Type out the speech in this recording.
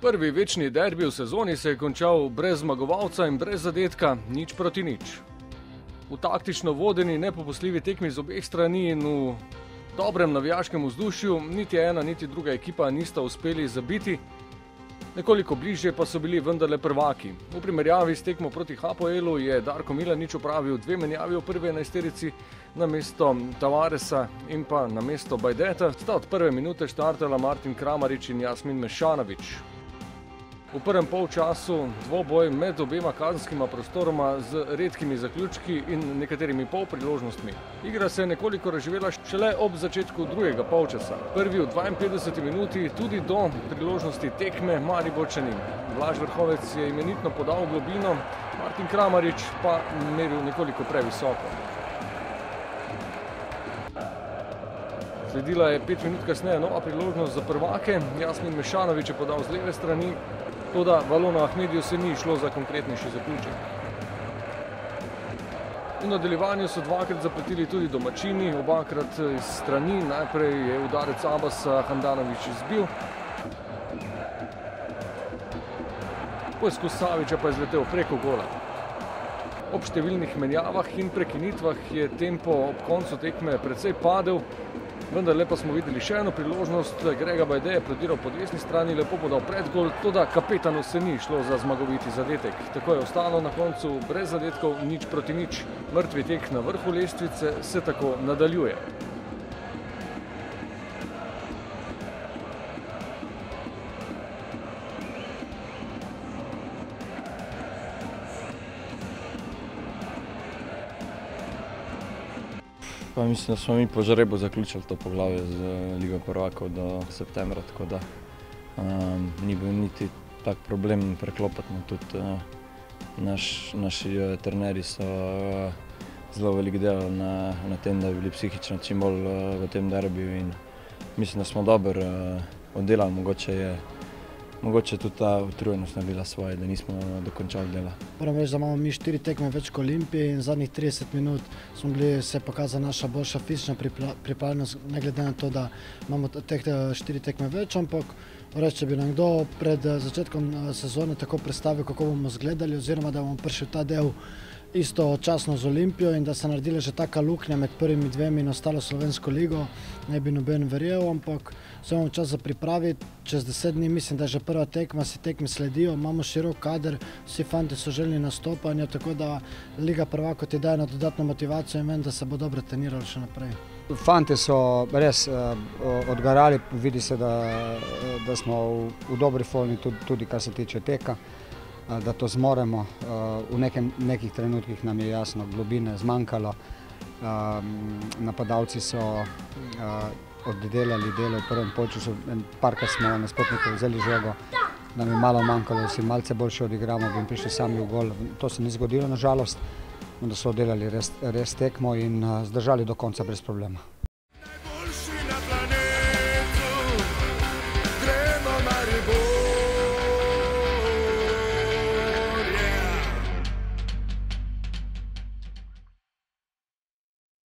Prvi večni derbi v sezoni se je končal brez zmagovalca in brez zadetka, 0:0. V taktično vodeni, nepopustljivi tekmi z obeh strani in v dobrem navijaškem vzdušju niti ena niti druga ekipa nista uspeli zabiti. Nekoliko bližje pa so bili vendarle prvaki. V primerjavi s tekmo proti Hapoelu je Darko Milanič opravil 2 menjavi v prvi 11-terici, namesto Tavaresa in pa namesto Bajdeta sta od prve minute štartala Martin Kramarič in Jasmin Mešanović. V prvem polčasu dvoboj med obema kazenskima prostoroma z redkimi zaključki in nekaterimi polpriložnostmi. Igra se je nekoliko razživela šele ob začetku drugega polčasa. Prvi v 52 minuti tudi do priložnosti tekme Mariborčanin. Blaž Vrhovec je imenitno podal globino, Martin Kramarič pa meril nekoliko previsoko. Sledila je 5 minut kasneje nova priložnost za prvake. Jasmin Mešanović je podal z leve strani, toda Valonu Ahmediju se ni šlo za konkretnejši zaključek. V nadaljevanju so dvakrat zapletili tudi domačini, obakrat iz strani. Najprej je udarec Abasa Handanović izbil. Poizkus Savića pa je zletel preko gola. Ob številnih menjavah in prekinitvah je tempo ob koncu tekme precej padel. Vendarle pa smo videli še eno priložnost. Grega Bajde je prodiral po desni strani, lepo podal predgol, toda kapetanu se ni šlo za zmagoviti zadetek. Tako je ostalo na koncu brez zadetkov, 0:0. Mrtvi tek na vrhu lestvice se tako nadaljuje. Pa mislim, da smo mi po žrebu zaključili to poglavje z Ligo prvakov do septembra, tako da ni bil niti tak problem preklopiti. Tudi naši trenerji so zelo veliko delali na tem, da bi bili psihično čim bolj v tem derbiju in mislim, da smo dobro oddelali. Mogoče tudi ta utrujenost naredila svoje, da nismo dokončali dela. Moram reči, da imamo mi 4 tekme več kot Olimpije in zadnjih 30 minut se je pokazala naša boljša fizična pripravljenost, ne glede na to, da imamo teh 4 tekme več, ampak če bi nam kdo pred začetkom sezone tako predstavil, kako bomo izgledali oziroma da bomo prišli ta del istočasno z Olimpijo in da se naredila že taka luknja med prvimi dvemi in ostalo Slovensko ligo, ne bi noben verjel, ampak se imamo čas za pripraviti. Čez 10 dni mislim, da je že prva tekma, si tekme sledijo, imamo širok kader, vsi fanti so željni nastopanja, tako da Liga prvakov ti daje na dodatno motivacijo in vem, da se bo dobro trenirali še naprej. Fanti so res odgarali, vidi se, da smo v dobri formi tudi kar se tiče teka, da to zmoremo. V nekih trenutkih nam je jasno globine zmanjkalo. Napadalci so oddelali delo v prvem polčasu, parkrat smo nasprotnikov vzeli žogo, nam je malo manjkalo, da si malce boljše odigramo, bi prišli sami v gol. To se ni zgodilo nažalost, da so oddelali res tekmo in zdržali do konca brez problema.